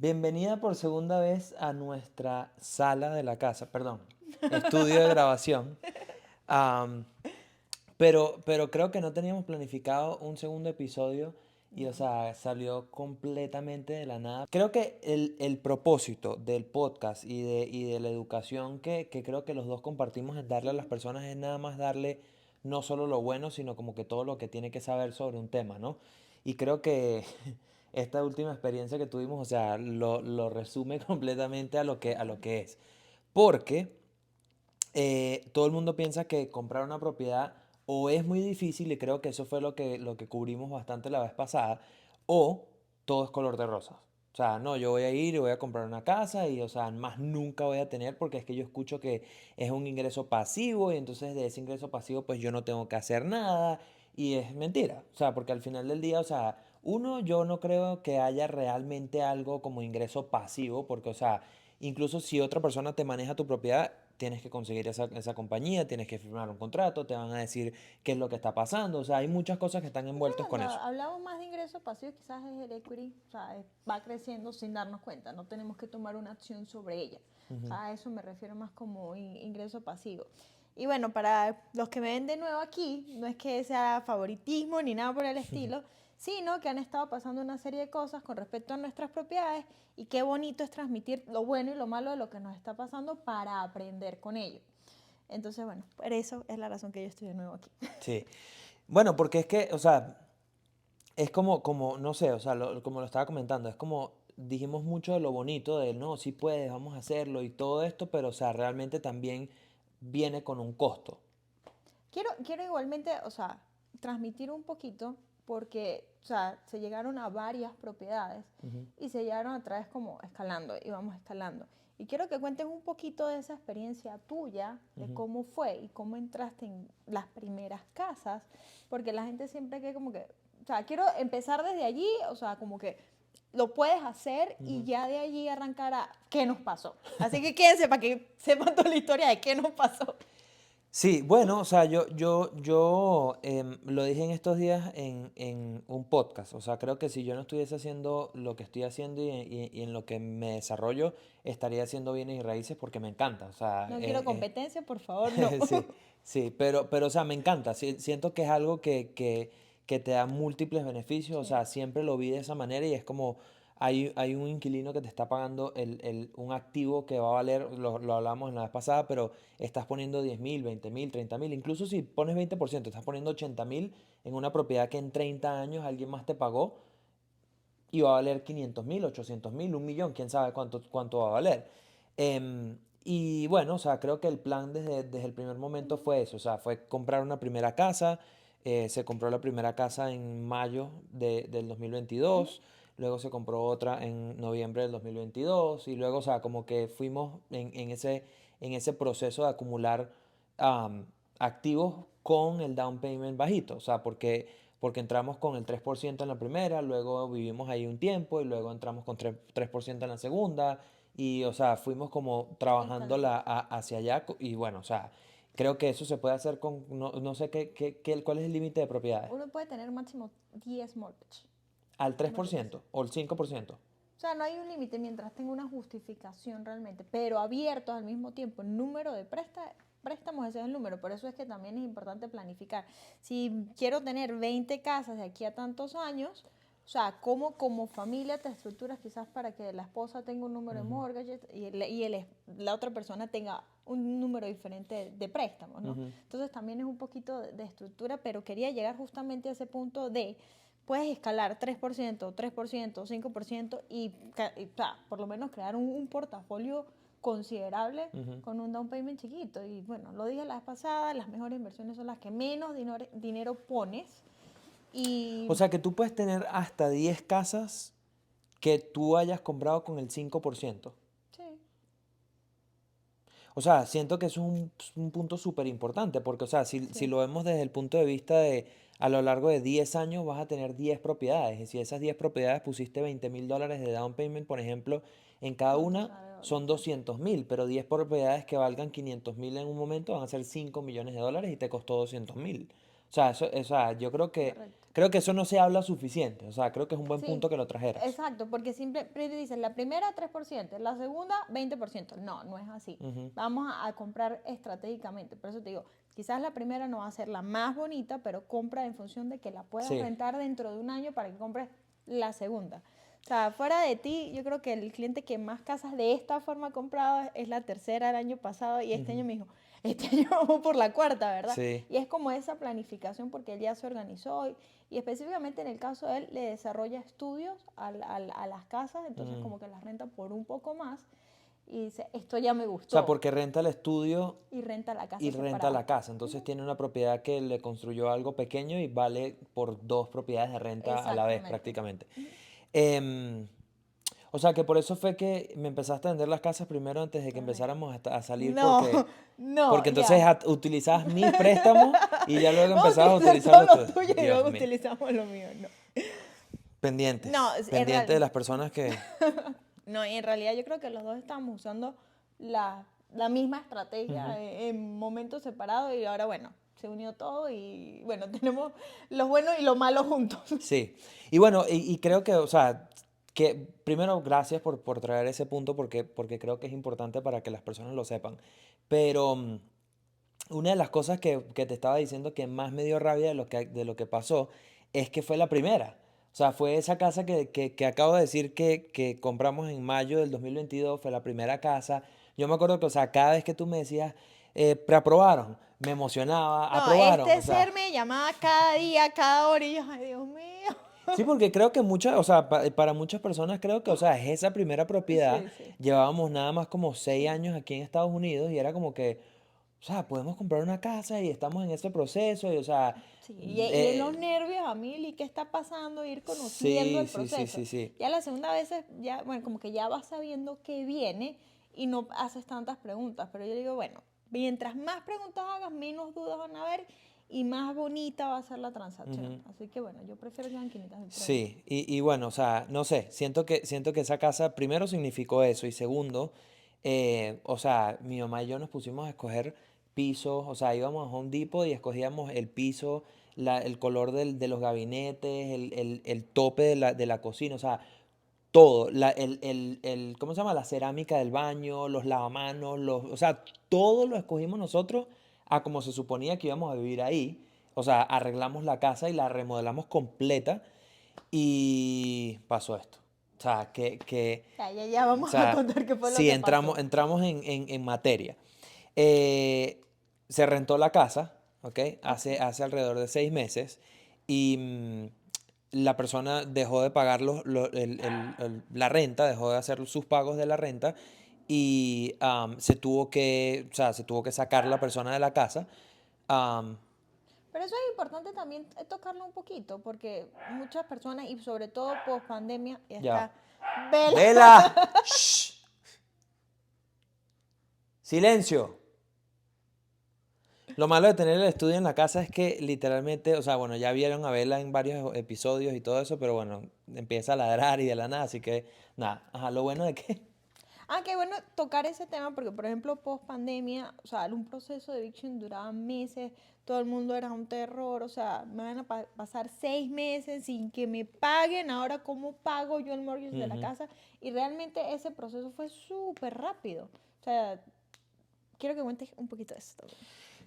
Bienvenida por segunda vez a nuestra sala de la casa, perdón, estudio de grabación. Am, pero creo que no teníamos planificado un segundo episodio y, o No. sea, salió completamente de la nada. Creo que el propósito del podcast y de la educación que creo que los dos compartimos en darle a las personas es nada más darle no solo lo bueno, sino como que todo lo que tiene que saber sobre un tema, ¿no? Y creo que esta última experiencia que tuvimos, o sea, lo resume completamente a lo que es. Porque todo el mundo piensa que comprar una propiedad o es muy difícil, y creo que eso fue lo que cubrimos bastante la vez pasada, o todo es color de rosas. O sea, no, yo voy a ir y voy a comprar una casa y, o sea, más nunca voy a tener porque es que yo escucho que es un ingreso pasivo y entonces de ese ingreso pasivo pues yo no tengo que hacer nada y es mentira. O sea, porque al final del día, o sea, uno, yo no creo que haya realmente algo como ingreso pasivo porque, o sea, incluso si otra persona te maneja tu propiedad, tienes que conseguir esa compañía, tienes que firmar un contrato, te van a decir qué es lo que está pasando. O sea, hay muchas cosas que están Yo creo que envueltas con cuando eso. hablamos más de ingresos pasivos, quizás es el equity, o sea, va creciendo sin darnos cuenta, no tenemos que tomar una acción sobre ella. O Ujú. sea, a eso me refiero más como ingreso pasivo. Y bueno, para los que me ven de nuevo aquí, no es que sea favoritismo ni nada por el estilo, sino que han estado pasando una serie de cosas con respecto a nuestras propiedades y qué bonito es transmitir lo bueno y lo malo de lo que nos está pasando para aprender con ello. Entonces, bueno, por eso es la razón que yo estoy de nuevo aquí. Sí. Bueno, porque es que, o sea, es como no sé, o sea, como lo estaba comentando, es como dijimos mucho de lo bonito, de no, sí puedes, vamos a hacerlo y todo esto, pero, o sea, realmente también viene con un costo. Quiero igualmente, o sea, transmitir un poquito porque, o sea, se llegaron a varias propiedades Ujú, y se llegaron a través como escalando, íbamos escalando. Y quiero que cuentes un poquito de esa experiencia tuya, de ujú. cómo fue y cómo entraste en las primeras casas, porque la gente siempre que como que, o sea, quiero empezar desde allí, o sea, como que lo puedes hacer y Ujú. ya de allí arrancar a qué nos pasó. Así que quédense para que sepan toda la historia de qué nos pasó. Sí, bueno, o sea, yo lo dije en estos días en un podcast. O sea, creo que si yo no estuviese haciendo lo que estoy haciendo y en lo que me desarrollo, estaría haciendo bienes y raíces porque me encanta. O sea, No quiero competencia, por favor, no. sí, sí, pero, o sea, me encanta. Siento que es algo que te da múltiples beneficios. O Sí, sea, siempre lo vi de esa manera y es como hay un inquilino que te está pagando un activo que va a valer, lo hablamos en la vez pasada, pero estás poniendo 10.000, 20.000, 30.000. Incluso si pones 20%, estás poniendo 80.000 en una propiedad que en 30 años alguien más te pagó y va a valer 500.000, 800.000, 1.000.000, quién sabe cuánto va a valer. Y bueno, o sea, creo que el plan desde el primer momento fue eso, o sea, fue comprar una primera casa. Se compró la primera casa en mayo del 2022, luego se compró otra en noviembre del 2022 y luego, o sea, como que fuimos en ese proceso de acumular am, activos con el down payment bajito, o sea, porque entramos con el 3% en la primera, luego vivimos ahí un tiempo y luego entramos con 3% en la segunda y, o sea, fuimos como escalando. trabajándola hacia allá y bueno, o sea, creo que eso se puede hacer con, no sé cuál es el límite de propiedades, Uno puede tener máximo 10 mortgage. al tres por Mortgages. ciento o el 5%. O sea, no hay un límite mientras tenga una justificación realmente, pero abiertos al mismo tiempo. El número de préstamos, ese es el número. Por eso es que también es importante planificar. Si quiero tener 20 casas de aquí a tantos años, o sea, cómo como familia te estructuras quizás para que la esposa tenga un número de Ujú, mortgages la otra persona tenga un número diferente de préstamos, ¿no? ujú. Entonces también es un poquito de estructura, pero quería llegar justamente a ese punto de puedes escalar 3%, 3%, 5% o sea, por lo menos crear un portafolio considerable Ujú. con un down payment chiquito. Y bueno, lo dije la vez pasada, las mejores inversiones son las que menos dinero pones. O Y sea que tú puedes tener hasta 10 casas que tú hayas comprado con el 5%. sí, O sea, siento que eso es un punto súper importante, porque, o sea, si sí, lo vemos desde el punto de vista de a lo largo de 10 años vas a tener 10 propiedades, y si esas 10 propiedades pusiste $20.000 de down payment, por ejemplo, en cada ¿cuánto una sabe son ahorita? 200.000, pero 10 propiedades que valgan 500.000 en un momento van a ser $5 millones y te costó 200.000. sea, o sea, yo Correcto. creo que eso no se habla suficiente. O sea, creo que es un buen Sí, punto que lo trajeras. exacto, porque siempre dicen la primera 3%, la segunda 20%. No, no es así. Ujú. Vamos a comprar estratégicamente. Por eso te digo, quizás la primera no va a ser la más bonita, pero compra en función de que la puedas Sí. rentar dentro de un año para que compres la segunda. O sea, fuera de ti, yo creo que el cliente que más casas de esta forma ha comprado es la tercera el año pasado y este año Ujú. me dijo, este año vamos por la cuarta, ¿verdad? Sí. Y es como esa planificación porque él ya se organizó y específicamente en el caso de él, le desarrolla estudios a las casas, entonces Mm. como que las renta por un poco más y dice, esto ya me O sea, gustó, porque renta el estudio y renta la y casa renta separada. la casa. Entonces tiene una propiedad que le construyó algo pequeño y vale por dos propiedades de renta a la vez Exactamente. prácticamente. Em, o sea, que por eso fue que me empezaste a vender las casas primero antes de que Correcto. empezáramos a salir No, no, porque entonces ya. utilizabas mis préstamos y ya luego Vamos a empezabas a utilizar utilizar todo los lo tuyos. tuyo y Dios luego mío. utilizamos lo mío. No, no, Pendientes. en Pendientes de real, las personas que... no, y en realidad yo creo que los dos estamos usando la misma estrategia Ujú. en momentos separados y ahora, bueno, se unió todo y, bueno, tenemos lo bueno y lo malo juntos. Sí. Y bueno, y creo que, o sea, que primero gracias por traer ese punto porque creo que es importante para que las personas lo sepan. Pero una de las cosas que te estaba diciendo que más me dio rabia de lo que pasó es que fue la primera. O sea, fue esa casa que acabo de decir que compramos en mayo del 2022, fue la primera casa. Yo me acuerdo que, o sea, cada vez que tú me decías, preaprobaron, me emocionaba, No, aprobaron, o este sea, ser me llamaba cada día, cada hora y yo, ay, Dios mío. sí, porque creo que muchas, o sea, para muchas personas creo que, o sea, es esa primera propiedad. Sí, sí. Llevábamos nada más como 6 años aquí en Estados Unidos y era como que, o sea, podemos comprar una casa y estamos en ese proceso y, o sea, Sí, y en los nervios a mil, ¿y qué está pasando? Ir conociendo sí, el sí, sí, proceso. sí, sí. Ya la segunda vez, ya, bueno, como que ya vas sabiendo qué viene y no haces tantas preguntas. Pero yo digo, bueno, mientras más preguntas hagas, menos dudas van a haber y más bonita va a ser la transacción. Ujú. Así que bueno, yo prefiero que hagan 500 mil preguntas. Sí, y bueno, o sea, no sé, siento que esa casa primero significó eso y segundo, o sea, mi mamá y yo nos pusimos a escoger pisos, o sea, íbamos a Home Depot y escogíamos el piso, el color de los gabinetes, el tope de la cocina, o sea, todo, ¿cómo se llama? La cerámica del baño, los lavamanos, o sea, todo lo escogimos nosotros a como se suponía que íbamos a vivir ahí. O sea, arreglamos la casa y la remodelamos completa y pasó esto. O sea, Ya o vamos a sea, contar qué fue lo sí, que entramos, pasó. entramos en materia. Se rentó la casa, ¿ok? Ok. Hace alrededor de 6 meses y la persona dejó de pagar la renta, dejó de hacer sus pagos de la renta y o sea, se tuvo que sacar la persona de la casa. Am, Pero eso es importante también tocarlo un poquito, porque muchas personas, y sobre todo post pandemia, ya ya va. está. Vela. ¡Vela! ¡Shh! ¡Silencio! Lo malo de tener el estudio en la casa es que literalmente, o sea, bueno, ya vieron a Vela en varios episodios y todo eso, pero bueno, empieza a ladrar y de la nada, así que nada, ajá, lo bueno de que... Ah, qué bueno tocar ese tema porque, por ejemplo, post pandemia, o sea, un proceso de eviction duraba meses, todo el mundo era un terror, o sea, me van a pasar 6 meses sin que me paguen, ahora cómo pago yo el mortgage de la Ujú. casa, y realmente ese proceso fue súper rápido. O sea, quiero que cuentes un poquito de eso también.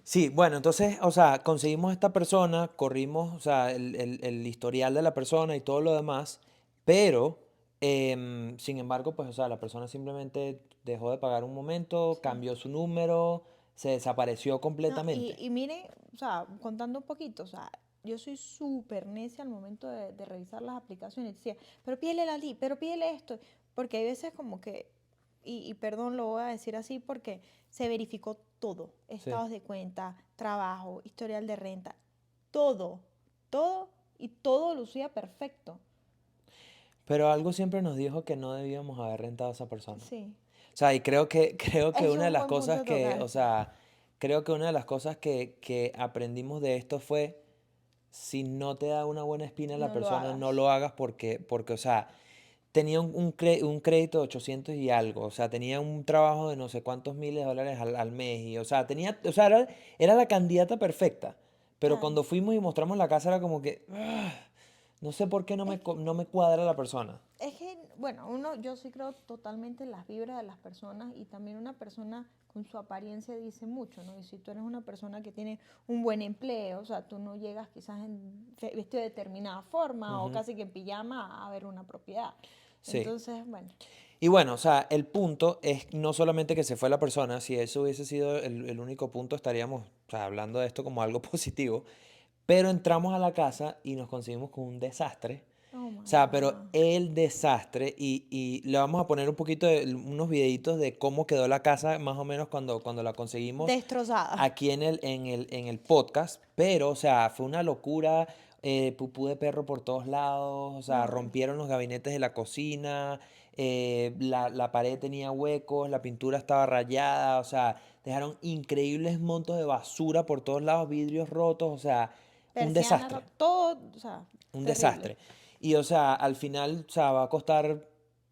Sí, bueno, entonces, o sea, conseguimos esta persona, corrimos, o sea, el historial de la persona y todo lo demás, pero, sin embargo, pues, o sea, la persona simplemente dejó de pagar un momento, Sí. cambió su número, se desapareció No, y, completamente. y miren, o sea, contando un poquito, o sea, yo soy súper necia al momento de revisar las aplicaciones. Decía, pero pídele la ley, pero pídele esto. Porque hay veces como que, y perdón, lo voy a decir así, porque se verificó todo. Sí. Estados de cuenta, trabajo, historial de renta, todo, todo, y todo lucía perfecto. Pero algo siempre nos dijo que no debíamos haber rentado a esa persona. Sí, O sea, y creo que eso una es de un las buen punto cosas a que, tocar. o sea, creo que una de las cosas que aprendimos de esto fue, si no te da una buena espina la No lo persona, no hagas. lo hagas porque, o sea, tenía un crédito de 800 y algo, o sea, tenía un trabajo de no sé cuántos miles de dólares al mes, y, o sea, o sea, era la candidata perfecta, Pero Claro. cuando fuimos y mostramos la casa era como que, no sé por qué Es no me cuadra la persona. Es que, bueno, yo sí creo totalmente en las vibras de las personas y también una persona con su apariencia dice mucho, ¿no? Y si tú eres una persona que tiene un buen empleo, o sea, tú no llegas quizás vestido de determinada forma o Ujú. casi que en pijama a ver una propiedad. Sí. Entonces, bueno, Y bueno, o sea, el punto es no solamente que se fue la persona, si eso hubiese sido el único punto, estaríamos, o sea, hablando de esto como algo positivo, pero entramos a la casa y nos conseguimos con un desastre. oh O my sea, pero God, el desastre, y le vamos a poner un poquito de unos videitos de cómo quedó la casa más o menos cuando la conseguimos destrozada. aquí en el podcast, pero, o sea, fue una locura, pupú de perro por todos lados, o sea, No, rompieron los gabinetes de la cocina, la pared tenía huecos, la pintura estaba rayada, o sea, dejaron increíbles montos de basura por todos lados, vidrios rotos, o sea, un persiana, desastre, todo, o sea, un terrible. desastre. Y, o sea, al final, o sea, va a costar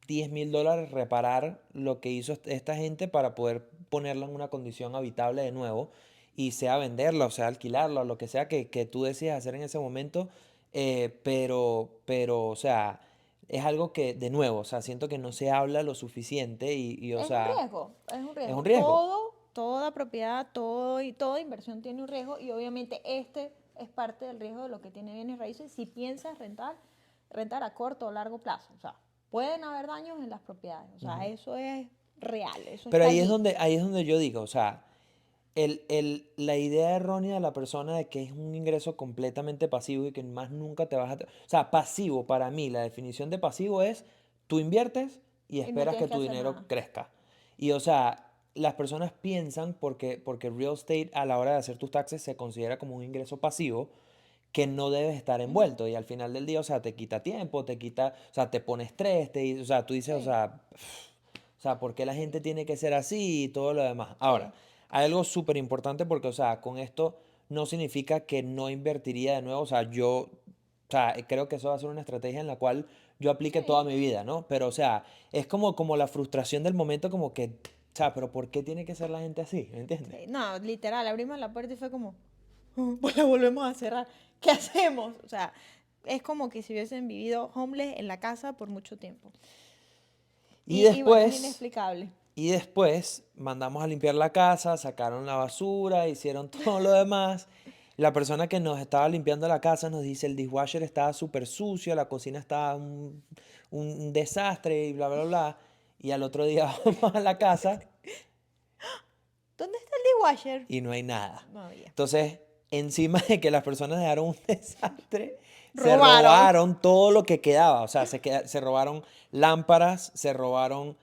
$10,000 reparar lo que hizo esta gente para poder ponerla en una condición habitable de nuevo y sea venderla o sea alquilarla o lo que sea que tú decidas hacer en ese momento. O sea, es algo que, de nuevo, o sea, siento que no se habla lo suficiente o Es un sea, riesgo, es un es un riesgo. riesgo. Toda propiedad, y toda inversión tiene un riesgo y obviamente este es parte del riesgo de lo que tiene bienes raíces si piensas rentar a corto o largo plazo. O sea, pueden haber daños en las propiedades. O sea, eso es real, eso Pero está allí. ahí es donde yo digo, o sea, la idea errónea de la persona de que es un ingreso completamente pasivo y que más nunca te vas a... O sea, pasivo, para mí, la definición de pasivo es tú inviertes y Y no esperas tienes que que tu hacer dinero nada. crezca. Y o sea, las personas piensan porque real estate a la hora de hacer tus taxes se considera como un ingreso pasivo que no debes estar Ujú. envuelto y al final del día, o sea, te quita tiempo, o sea, te pone estrés, o sea, tú dices, Sí, o sea, ¿por qué la gente sí, tiene que ser así y todo lo demás? Ahora, sí. hay algo súper importante porque, o sea, con esto no significa que no invertiría de nuevo, o sea, o sea, creo que eso va a ser una estrategia en la cual yo aplique toda Sí. mi vida, ¿no? Pero, o sea, es como la frustración del momento, como que, o sea, pero ¿por qué tiene que ser la gente así? ¿Me entiendes? Sí. No, literal, abrimos la puerta y fue como, pues la volvemos a cerrar. ¿Qué hacemos? O sea, es como que si hubiesen vivido homeless en la casa por mucho tiempo. Y Y bueno, es después inexplicable. Y después mandamos a limpiar la casa, sacaron la basura, hicieron todo lo demás. La persona que nos estaba limpiando la casa nos dice el dishwasher estaba súper sucio, la cocina estaba un desastre y bla, bla, bla. Y al otro día vamos a la casa ¿Dónde está el dishwasher? y no hay nada. No había. Entonces, encima de que las personas dejaron un desastre, se Robaron. robaron todo lo que quedaba. O sea, se robaron lámparas, se robaron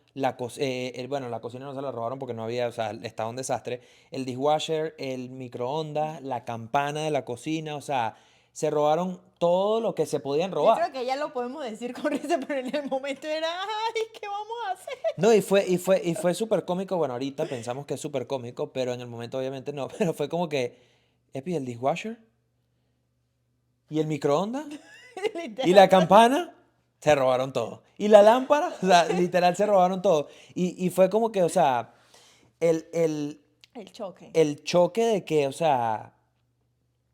bueno, la cocina no se la robaron porque no había, o sea, estaba un desastre. El dishwasher, el microondas, la campana de la cocina, o sea, se robaron todo lo que se podían Yo creo robar. que ya lo podemos decir con risa, pero en el momento era, ay, ¿qué vamos a hacer? No, y fue súper cómico. Bueno, ahorita pensamos que es súper cómico, pero en el momento obviamente no. Pero fue como que, Epi, el dishwasher y el microondas y la Literal, campana, se robaron todo. Y la lámpara, o sea, literal se robaron todo. Y fue como que, o sea, el, el, el choque. el choque de que, o sea,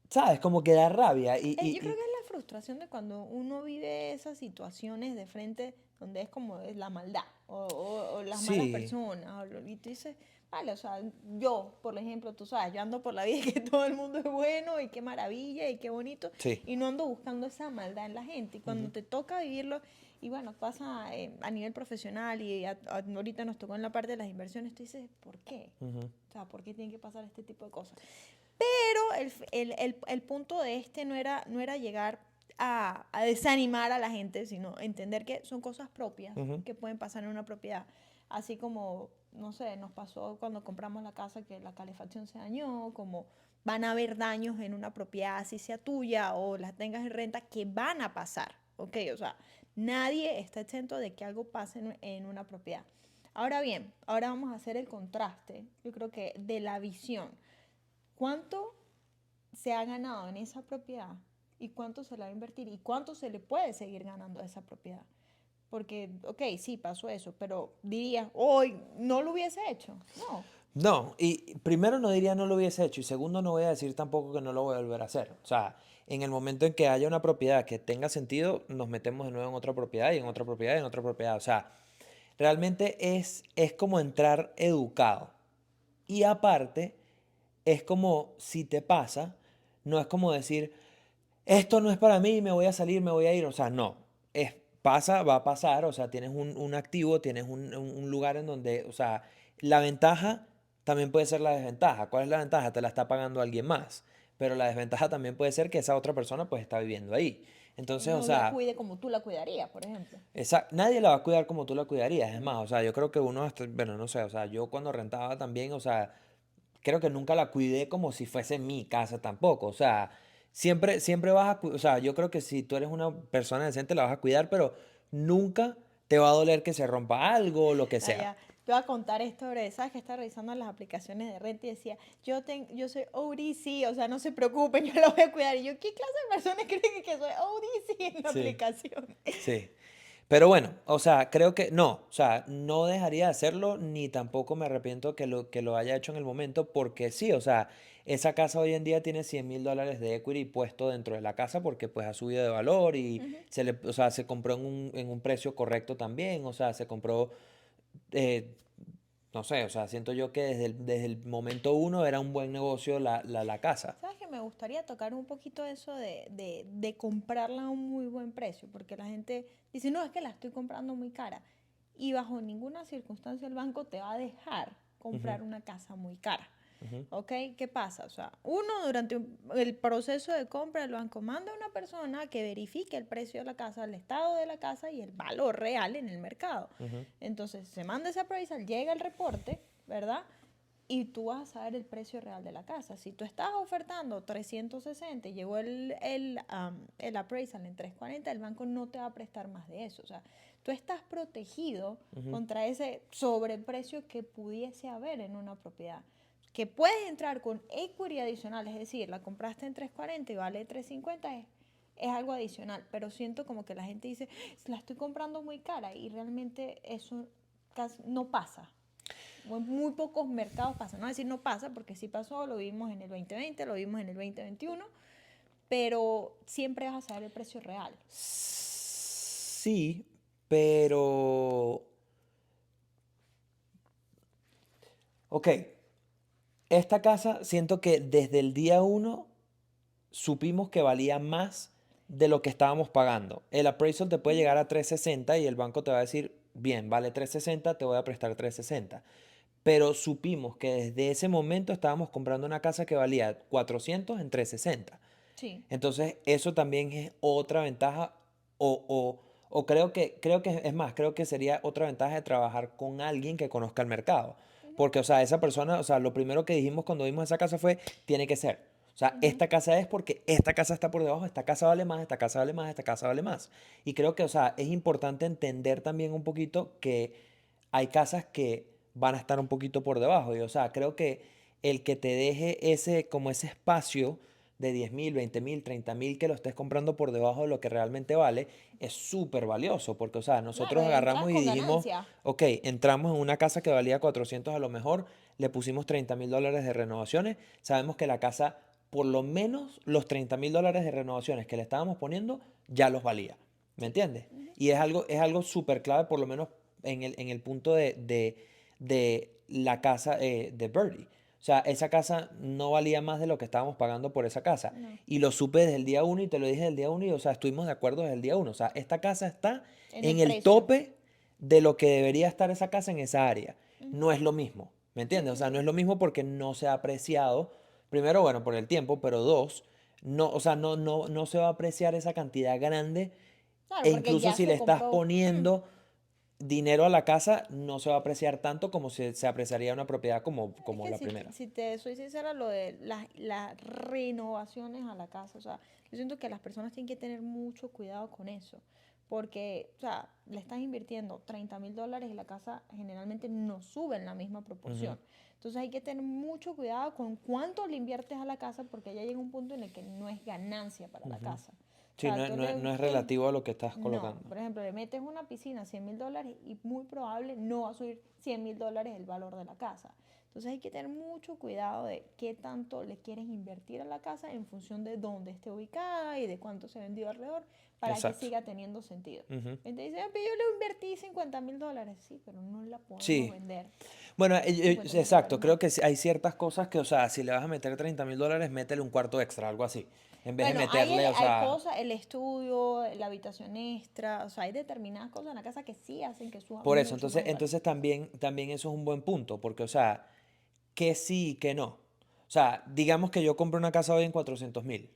¿sabes? Como que da rabia. Yo creo que es la frustración de cuando uno vive esas situaciones de frente donde es como es la maldad o las malas Sí, personas. Y tú dices, vale, o sea, yo, por ejemplo, tú sabes, yo ando por la vida y que todo el mundo es bueno y qué maravilla y qué bonito sí. y no ando buscando esa maldad en la gente. Y cuando te toca vivirlo, y bueno, pasa a nivel profesional y ahorita nos tocó en la parte de las inversiones, tú dices, ¿por qué? Ujú, O sea, ¿por qué tiene que pasar este tipo de cosas? Pero el punto de este no era llegar a desanimar a la gente, sino entender que son cosas propias ujú. que pueden pasar en una propiedad. Así como, no sé, nos pasó cuando compramos la casa que la calefacción se dañó, como van a haber daños en una propiedad, así sea tuya o la tengas en renta, que van a pasar, ¿ok? O sea, nadie está exento de que algo pase en una propiedad. Ahora bien, ahora vamos a hacer el contraste, yo creo que de la visión. ¿Cuánto se ha ganado en esa propiedad y cuánto se le va a invertir y cuánto se le puede seguir ganando a esa propiedad? Porque, ok, sí, pasó eso, pero dirías, hoy no lo hubiese hecho. No. No, y primero no diría no lo hubiese hecho y segundo no voy a decir tampoco que no lo voy a volver a hacer. O sea, en el momento en que haya una propiedad que tenga sentido, nos metemos de nuevo en otra propiedad y en otra propiedad y en otra propiedad. O sea, realmente es como entrar educado. Y aparte, es como si te pasa, no es como decir, esto no es para mí, me voy a salir, me voy a ir. O sea, no. Es, pasa, va a pasar. O sea, tienes un activo, tienes un lugar en donde, o sea, la ventaja también puede ser la desventaja. ¿Cuál es la ventaja? Te la está pagando alguien más. Pero la desventaja también puede ser que esa otra persona pues está viviendo ahí. Y Entonces, o no la sea, cuide como tú la cuidarías, por ejemplo. nadie la va a cuidar como tú la cuidarías. Es más, o sea, yo creo que uno, bueno, no sé, o sea, yo cuando rentaba también, o sea, creo que nunca la cuidé como si fuese mi casa tampoco. O sea, siempre vas a, o sea, yo creo que si tú eres una persona decente la vas a cuidar, pero nunca te va a doler que se rompa algo o lo que Ah, sea. ya. Te voy a contar esto, ¿sabes? Que estaba revisando las aplicaciones de renta y decía, yo soy ODC, o sea, no se preocupen, yo lo voy a cuidar. Y yo, ¿qué clase de personas creen que soy ODC en la Sí, aplicación? sí. Pero bueno, o sea, creo que no, o sea, no dejaría de hacerlo ni tampoco me arrepiento que lo haya hecho en el momento porque sí, o sea, esa casa hoy en día tiene $100,000 de equity puesto dentro de la casa porque pues ha subido de valor y Ujú. o sea, se compró en un precio correcto también, o sea, se compró, eh, no sé, o sea, siento yo que desde el momento uno era un buen negocio la casa. ¿Sabes que me gustaría tocar un poquito eso de comprarla a un muy buen precio? Porque la gente dice, no, es que la estoy comprando muy cara. Y bajo ninguna circunstancia el banco te va a dejar Ujú, comprar una casa muy cara. ujú, ¿Ok? ¿Qué pasa? O sea, uno, durante el proceso de compra, el banco manda a una persona que verifique el precio de la casa, el estado de la casa y el valor real en el mercado. ujú, Entonces, se manda ese appraisal, llega el reporte, ¿verdad? Y tú vas a saber el precio real de la casa. Si tú estás ofertando 360 y llegó el appraisal en 340, el banco no te va a prestar más de eso. O sea, tú estás protegido ujú. contra ese sobreprecio que pudiese haber en una propiedad. Que puedes entrar con equity adicional, es decir, la compraste en 340 y vale 350, es algo adicional. Pero siento como que la gente dice, la estoy comprando muy cara y realmente eso casi no pasa. En muy pocos mercados pasa, no decir no pasa, porque sí pasó, lo vimos en el 2020, lo vimos en el 2021, pero siempre vas a saber el precio real. Sí, pero... Ok, esta casa siento que desde el día uno supimos que valía más de lo que estábamos pagando. El appraisal te puede Ujú. llegar a 360 y el banco te va a decir, bien, vale 360, te voy a prestar 360. Pero supimos que desde ese momento estábamos comprando una casa que valía 400 en 360. Sí. Entonces, eso también es otra ventaja o creo que es más, creo que sería otra ventaja de trabajar con alguien que conozca el mercado. Ujú, Porque, o sea, esa persona, o sea, lo primero que dijimos cuando vimos esa casa fue, tiene que ser. O sea, ujú. esta casa es porque esta casa está por debajo, esta casa vale más, esta casa vale más, esta casa vale más. Y creo que, o sea, es importante entender también un poquito que hay casas que van a estar un poquito por debajo. Y, o sea, creo que el que te deje ese, como ese espacio de 10,000, 20,000, 30,000 que lo estés comprando por debajo de lo que realmente vale, es súper valioso. Porque, o sea, Claro, nosotros entras agarramos y con dijimos, ganancia. ok, entramos en una casa que valía 400 a lo mejor, le pusimos $30,000 de renovaciones, sabemos que la casa, por lo menos los $30,000 de renovaciones que le estábamos poniendo, ya los valía. ¿Me Sí. entiendes? Ujú. Y es algo súper clave, por lo menos en el punto de la casa de Birdie. O sea, esa casa no valía más de lo que estábamos pagando por esa casa. No, Y lo supe desde el día uno y te lo dije desde el día uno y, o sea, estuvimos de acuerdo desde el día uno. O sea, esta casa está en en el el precio. tope de lo que debería estar esa casa en esa área. Ujú. No es lo mismo, ¿me Sí, entiendes? O sí, sea, no sí. es lo mismo porque no se ha apreciado, primero, bueno, por el tiempo, pero dos, no, o sea, no se va a apreciar esa cantidad grande Claro, e porque incluso ya si le se estás compró. poniendo dinero a la casa, no se va a apreciar tanto como se apreciaría una propiedad Es como que la si, primera. si te soy sincera, lo de las renovaciones a la casa, o sea, yo siento que las personas tienen que tener mucho cuidado con eso, porque, o sea, le estás invirtiendo $30,000 y la casa generalmente no sube en la misma Ujú, proporción. Entonces hay que tener mucho cuidado con cuánto le inviertes a la casa, porque ya llega un punto en el que no es ganancia para la ujú. casa. O Sí, sea, tú no es le- relativo a lo que estás no, colocando. por ejemplo, le metes una piscina $100.000 y muy probable no va a subir $100.000 el valor de la casa. Entonces hay que tener mucho cuidado de qué tanto le quieres invertir a la casa en función de dónde esté ubicada y de cuánto se ha vendido alrededor para que Exacto. siga teniendo sentido. Ujú. Entonces dicen, pero yo le invertí $50.000, sí, pero no la podemos Sí. vender Bueno, 50.000 dólares exacto, más. creo que sí, hay ciertas cosas que, o sea, si le vas a meter $30.000, métele un cuarto extra, algo así. En vez de Bueno, hay, meterle, o hay sea, cosas, el estudio, la habitación extra, o sea, hay determinadas cosas en la casa que sí hacen que suba por eso, mucho más entonces, el valor. también eso es un buen punto, porque, o sea, que sí y que no. O sea, digamos que yo compro una casa hoy en 400.000.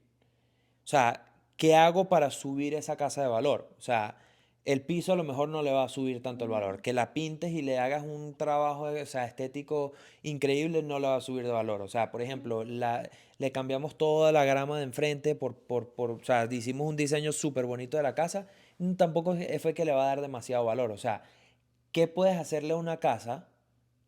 O sea, ¿qué hago para subir esa casa de valor? O sea, el piso a lo mejor no le va a subir tanto el valor. Ujú. Que la pintes y le hagas un trabajo, o sea, estético increíble no le va a subir de valor. O sea, por ejemplo, le cambiamos toda la grama de enfrente o sea, hicimos un diseño súper bonito de la casa. Tampoco fue que le va a dar demasiado valor. O sea, ¿qué puedes hacerle a una casa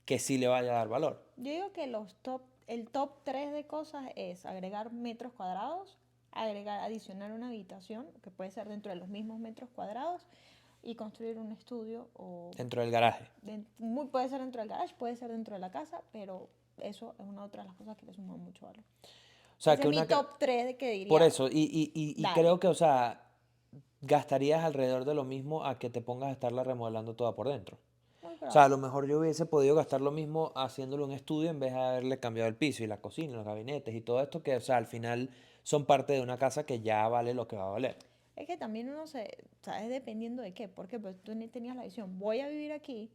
que sí le vaya a dar valor? Yo digo que el top 3 de cosas es agregar metros cuadrados, adicionar una habitación, que puede ser dentro de los mismos metros cuadrados, y construir un estudio Dentro del garaje. puede ser dentro del garage, puede ser dentro de la casa, pero eso es una otra de las cosas que le suman mucho valor. O sea, Ese que es mi una... top 3 de que Por diría, eso, y dale. creo que, o sea, gastarías alrededor de lo mismo a que te pongas a estarla remodelando toda por dentro. Muy O sea, a probable. lo mejor yo hubiese podido gastar lo mismo haciéndole un estudio en vez de haberle cambiado el piso y la cocina, y los gabinetes y todo esto que, o sea, al final son parte de una casa que ya vale lo que va a valer. Es que también uno ¿sabes? Dependiendo de qué. Porque pues tú tenías la visión, voy a vivir aquí.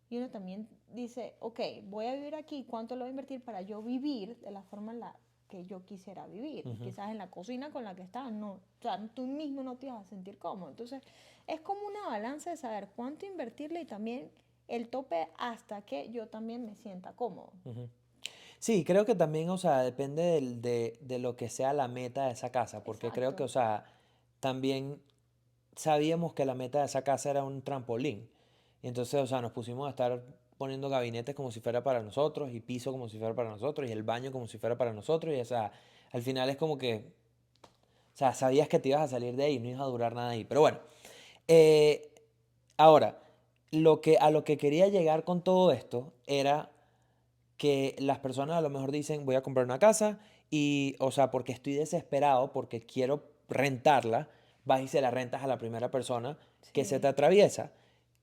Y uno también dice, ok, voy a vivir aquí, ¿cuánto lo voy a invertir para yo vivir de la forma en la que yo quisiera vivir? Y Ujú. quizás en la cocina con la que estás, no, o sea, tú mismo no te vas a sentir cómodo. Entonces, es como una balanza de saber cuánto invertirle y también el tope hasta que yo también me sienta cómodo. Ujú. Sí, creo que también, o sea, depende de lo que sea la meta de esa casa, porque creo que, Exacto. o sea, también sabíamos que la meta de esa casa era un trampolín. Y entonces, o sea, nos pusimos a estar poniendo gabinetes como si fuera para nosotros, y piso como si fuera para nosotros, y el baño como si fuera para nosotros, y o sea, al final es como que, o sea, sabías que te ibas a salir de ahí, no ibas a durar nada ahí. Pero bueno, eh, ahora, a lo que quería llegar con todo esto era que las personas a lo mejor dicen, voy a comprar una casa y, o sea, porque estoy desesperado, porque quiero rentarla, vas y se la rentas a la primera persona que se te Sí. atraviesa.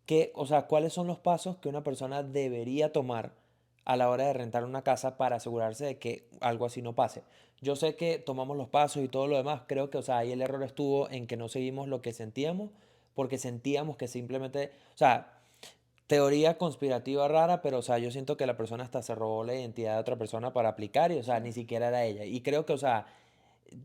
Que, o sea, ¿cuáles son los pasos que una persona debería tomar a la hora de rentar una casa para asegurarse de que algo así no pase? Yo sé que tomamos los pasos y todo lo demás, creo que, o sea, ahí el error estuvo en que no seguimos lo que sentíamos, porque sentíamos que simplemente, o sea, teoría conspirativa rara, pero o sea, yo siento que la persona hasta se robó la identidad de otra persona para aplicar y o sea, Sí. ni siquiera era ella. Y creo que, o sea,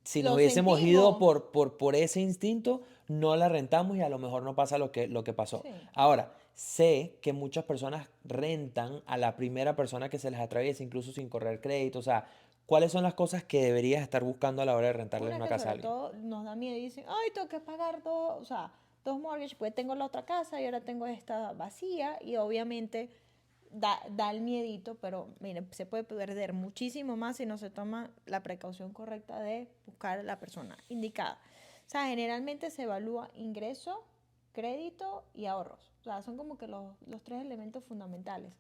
si nos Lo hubiésemos ido sentimos. por ese instinto, no la rentamos y a lo mejor no pasa lo que pasó. Sí. Ahora, sé que muchas personas rentan a la primera persona que se les atraviesa, incluso sin correr crédito. O sea, ¿cuáles son las cosas que deberías estar buscando a la hora de rentarle Una una que casa a sobre alguien? todo nos da miedo y dicen, ay, tengo que pagar dos, o sea, dos mortgages, pues tengo la otra casa y ahora tengo esta vacía y obviamente da el miedito, pero mire, se puede perder muchísimo más si no se toma la precaución correcta de buscar a la persona indicada. O sea, generalmente se evalúa ingreso, crédito y ahorros. O sea, son como que los tres elementos fundamentales.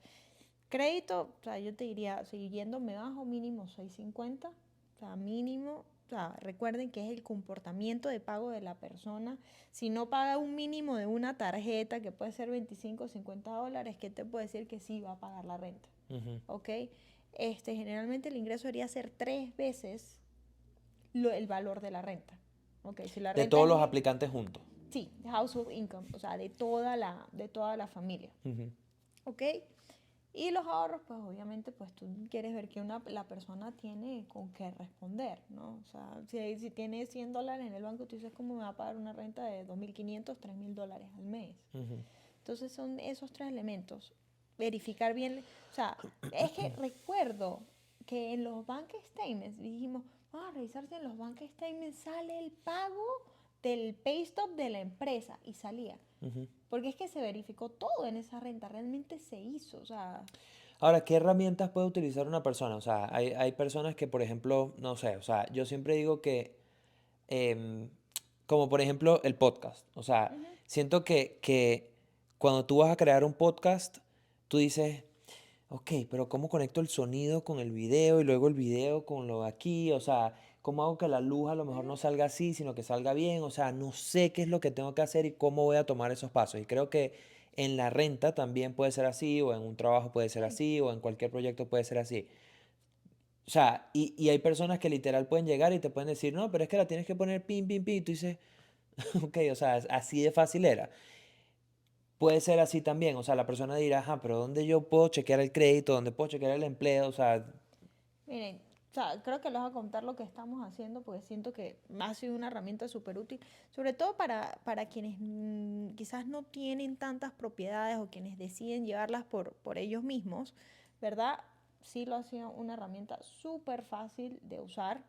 Crédito, o sea, yo te diría, siguiéndome bajo mínimo 650, o sea, mínimo, o sea, recuerden que es el comportamiento de pago de la persona. Si no paga un mínimo de una tarjeta, que puede ser 25 o $50, ¿qué te puede decir que sí va a pagar la renta? Ujú. ¿Ok? Generalmente el ingreso debería ser 3 veces el valor de la renta. ¿Ok? Si la De renta todos es los aplicantes juntos. sí, household income, o sea, de toda la familia. Ujú. ¿Ok? Y los ahorros, pues obviamente, pues tú quieres ver que la persona tiene con qué responder, ¿no? O sea, si tiene $100 en el banco, tú dices, ¿cómo me va a pagar una renta de 2.500, $3.000 al mes? Ujú. Entonces son esos tres elementos. Verificar bien, o sea, es que recuerdo que en los bank statements dijimos, vamos a revisar si en los bank statements sale el pago del pay stop de la empresa y salía. Ujú. Porque es que se verificó todo en esa renta, realmente se hizo, o sea, Ahora, ¿qué herramientas puede utilizar una persona? O sea, hay personas que, por ejemplo, no sé, o sea, yo siempre digo que em, como por ejemplo el podcast. O sea, Ujú. siento que cuando tú vas a crear un podcast, tú dices, ok, pero ¿cómo conecto el sonido con el video y luego el video con lo de aquí? O sea, ¿cómo hago que la luz a lo mejor no Ujú. salga así, sino que salga bien? O sea, no sé qué es lo que tengo que hacer y cómo voy a tomar esos pasos. Y creo que en la renta también puede ser así, o en un trabajo puede ser Sí. así, o en cualquier proyecto puede ser así. O sea, y hay personas que literal pueden llegar y te pueden decir, no, pero es que la tienes que poner pin, pin, pin. Y tú dices, ok, o sea, así de fácil era. Puede ser así también, o sea, la persona dirá, ajá, pero ¿dónde yo puedo chequear el crédito? ¿Dónde puedo chequear el empleo? O sea, Miren, o sea, creo que les voy a contar lo que estamos haciendo porque siento que ha sido una herramienta súper útil, sobre todo para quienes quizás no tienen tantas propiedades o quienes deciden llevarlas por ellos mismos, ¿verdad? Sí lo ha sido una herramienta súper fácil de usar.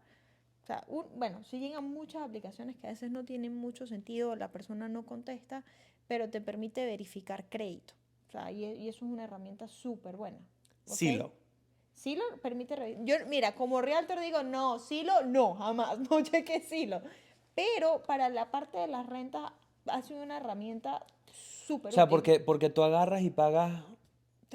O sea, bueno, sí llegan muchas aplicaciones que a veces no tienen mucho sentido, la persona no contesta, pero te permite verificar crédito. O sea, y eso es una herramienta súper buena, ¿ok? Silo. Silo permite yo, mira, como realtor digo, no, Silo, no, jamás, no cheque Silo. Pero para la parte de las rentas ha sido una herramienta O súper sea, útil. porque tú agarras y pagas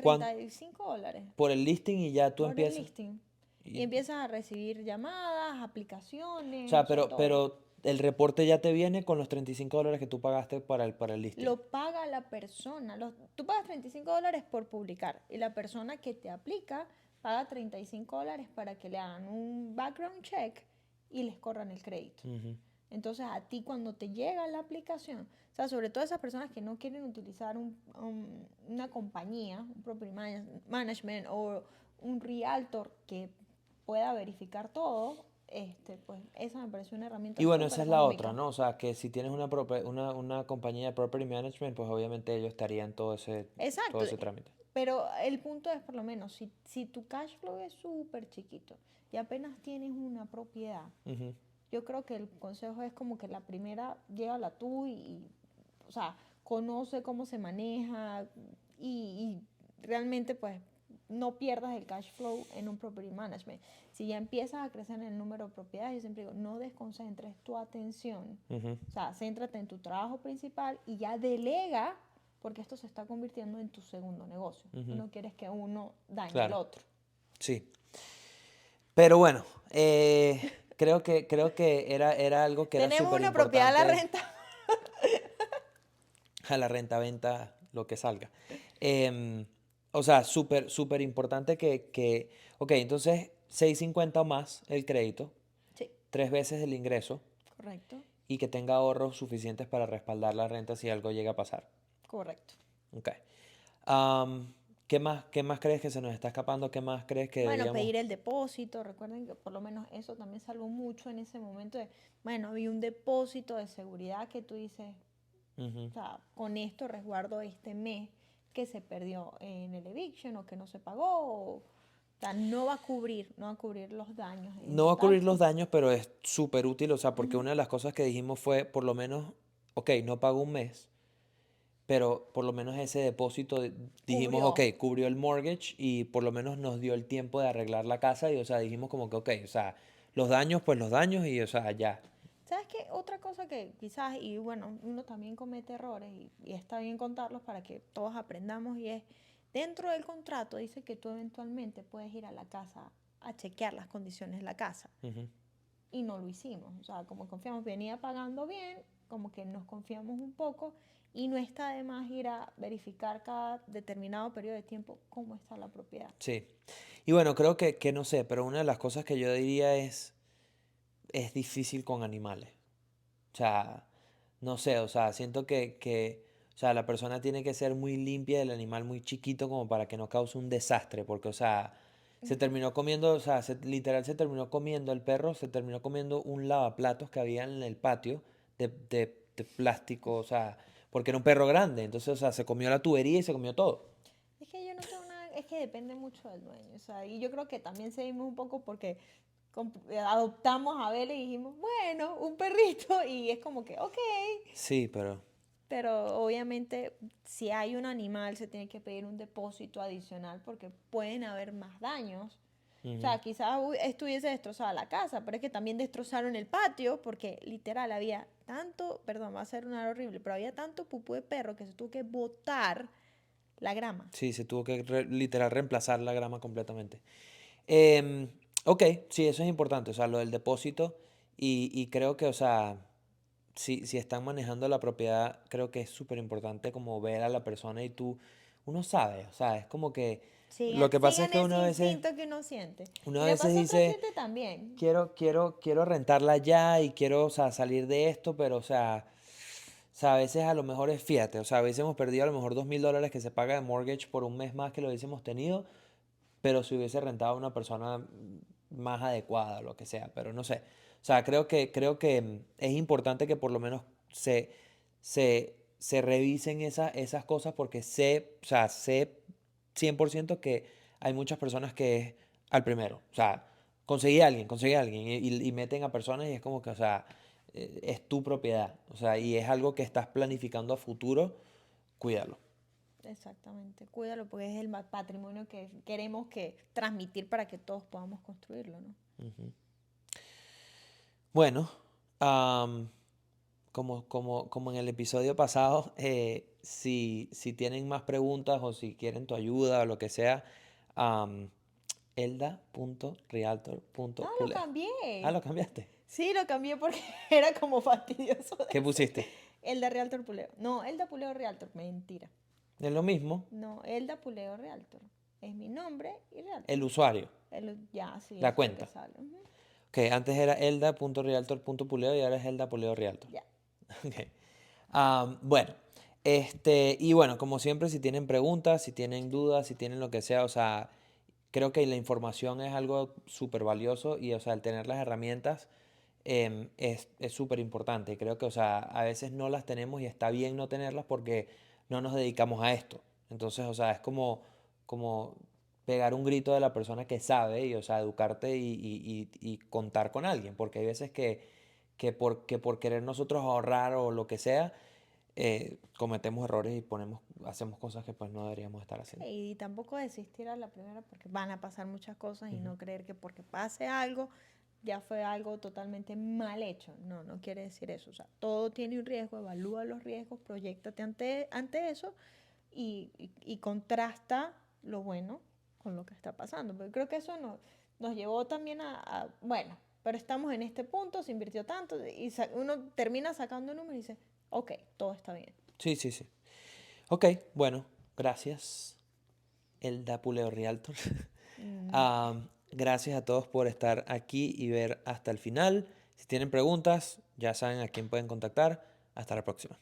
cuán- $35 por el listing y ya tú por el empiezas. listing. Y y- empiezas a recibir llamadas, o aplicaciones, sea, o sea, todo. pero el reporte ya te viene con los $35 que tú pagaste para el listing. Lo paga la persona. Tú pagas $35 por publicar y la persona que te aplica paga $35 para que le hagan un background check y les corran el crédito. Ujú. Entonces a ti cuando te llega la aplicación, o sea, sobre todo esas personas que no quieren utilizar una compañía, un property management o un realtor que pueda verificar todo, pues esa me pareció una herramienta Y bueno, súper esa es la otra, económica. ¿no? O sea, que si tienes una compañía de property management, pues obviamente ellos estarían todo Exacto, ese trámite. pero el punto es por lo menos, si tu cash flow es súper chiquito y apenas tienes una propiedad, Ujú. yo creo que el consejo es como que la primera, llévala tú o sea, conoce cómo se maneja y realmente pues no pierdas el cash flow en un property management. Si ya empiezas a crecer en el número de propiedades, yo siempre digo, no desconcentres tu atención. Ujú. O sea, céntrate en tu trabajo principal y ya delega, porque esto se está convirtiendo en tu segundo negocio. Tú Ujú. no quieres que uno dañe al Claro, otro. sí. Pero bueno, creo que era algo que era Tenemos súper una propiedad a la importante renta. a la renta-venta, lo que salga. Em, o sea, súper importante ok, entonces 650 o más el crédito, Sí, 3 veces el ingreso correcto, y que tenga ahorros suficientes para respaldar la renta si algo llega a pasar. correcto. Ok. Qué más crees que se nos está escapando? ¿Qué más crees que Bueno, deberíamos? pedir el depósito, recuerden que por lo menos eso también salvó mucho en ese momento de, bueno, había un depósito de seguridad que tú dices, Ujú. o sea, con esto resguardo este mes que se perdió en el eviction o que no se pagó, o sea, no va a cubrir los daños en No va a total. cubrir los daños, pero es súper útil, o sea, porque Ujú. una de las cosas que dijimos fue, por lo menos, ok, no pago un mes, pero por lo menos ese depósito, dijimos, ok, Cubrió. cubrió el mortgage y por lo menos nos dio el tiempo de arreglar la casa y, o sea, dijimos como que, ok, o sea, los daños, pues los daños y, o sea, ya. ¿Sabes qué? Otra cosa que quizás, y bueno, uno también comete errores y está bien contarlos para que todos aprendamos y es, dentro del contrato dice que tú eventualmente puedes ir a la casa a chequear las condiciones de la casa Ujú. y no lo hicimos. O sea, como confiamos, venía pagando bien, como que nos confiamos un poco y no está de más ir a verificar cada determinado periodo de tiempo cómo está la propiedad. Sí. Y bueno, creo que no sé, pero una de las cosas que yo diría es difícil con animales. O sea, no sé, o sea, siento o sea, la persona tiene que ser muy limpia, el animal muy chiquito como para que no cause un desastre, porque, o sea, se Ujú. terminó comiendo, o sea, literal se terminó comiendo el perro, se terminó comiendo un lavaplatos que había en el patio de plástico, o sea, porque era un perro grande, entonces, o sea, se comió la tubería y se comió todo. Es que yo no tengo nada, es que depende mucho del dueño, o sea, y yo creo que también seguimos un poco porque adoptamos a Bella y dijimos, bueno, un perrito, y es como que, ok, Sí, pero... pero obviamente si hay un animal se tiene que pedir un depósito adicional porque pueden haber más daños. O ujú. sea, quizás estuviese destrozada la casa, pero es que también destrozaron el patio porque literal había tanto, perdón, va a ser una horrible, pero había tanto pupú de perro que se tuvo que botar la grama. Sí, se tuvo que literal reemplazar la grama completamente. Em, ok, sí, eso es importante, o sea, lo del depósito y creo que, o sea, si están manejando la propiedad, creo que es súper importante como ver a la persona y uno sabe, o sea, es como que lo que pasa es Sigan que ese instinto que uno siente. Y capaz otro dice, siente también. quiero rentarla ya y quiero, o sea, salir de esto, pero, o sea, a veces a lo mejor es fíjate, o sea, a veces hemos perdido a lo mejor $2,000 que se paga de mortgage por un mes más que lo hubiésemos tenido, pero si hubiese rentado a una persona más adecuada o lo que sea, pero no sé. O sea, creo que es importante que por lo menos se revisen esas cosas porque o sea, sé 100% que hay muchas personas que es al primero. O sea, conseguí a alguien y meten a personas y es como que, o sea, es tu propiedad. O sea, y es algo que estás planificando a futuro, cuídalo. Exactamente, cuídalo porque es el patrimonio que queremos que transmitir para que todos podamos construirlo, ¿no? Ujú. Bueno, am, como en el episodio pasado, si tienen más preguntas o si quieren tu ayuda o lo que sea, am, No, lo elda.realtor.puleo. Ah, cambié. ¿lo cambiaste? Sí, lo cambié porque era como fastidioso ¿Qué decir. pusiste? Elda Realtor Puleo. No, Elda Puleo Realtor. Mentira. Es lo mismo, No, Elda Puleo Realtor. Es mi nombre y el Realtor. usuario, Ya, sí, la eso es lo que cuenta. sale. Ujú. Que antes era elda.realtor.puleo y ahora es elda.puleo.realtor. Ya. Ok. Bueno, y bueno, como siempre, si tienen preguntas, si tienen dudas, si tienen lo que sea, o sea, creo que la información es algo súper valioso y, o sea, el tener las herramientas es súper importante. Creo que, o sea, a veces no las tenemos y está bien no tenerlas porque no nos dedicamos a esto. Entonces, o sea, es como pegar un grito de la persona que sabe y, o sea, educarte y contar con alguien, porque hay veces que por querer nosotros ahorrar o lo que sea, cometemos errores y hacemos cosas que pues no deberíamos estar Sí, haciendo. y tampoco desistir a la primera porque van a pasar muchas cosas y Ujú, no creer que porque pase algo ya fue algo totalmente mal hecho. No, no quiere decir eso. O sea, todo tiene un riesgo, evalúa los riesgos, proyectate ante eso y contrasta lo bueno con lo que está pasando. Porque creo que eso nos llevó también bueno, pero estamos en este punto, se invirtió tanto y uno termina sacando números y dice, ok, todo está bien. sí, sí, sí. Ok, bueno, gracias, Elda Puleo Realtor. Mm, Gracias a todos por estar aquí y ver hasta el final. Si tienen preguntas, ya saben a quién pueden contactar. Hasta la próxima.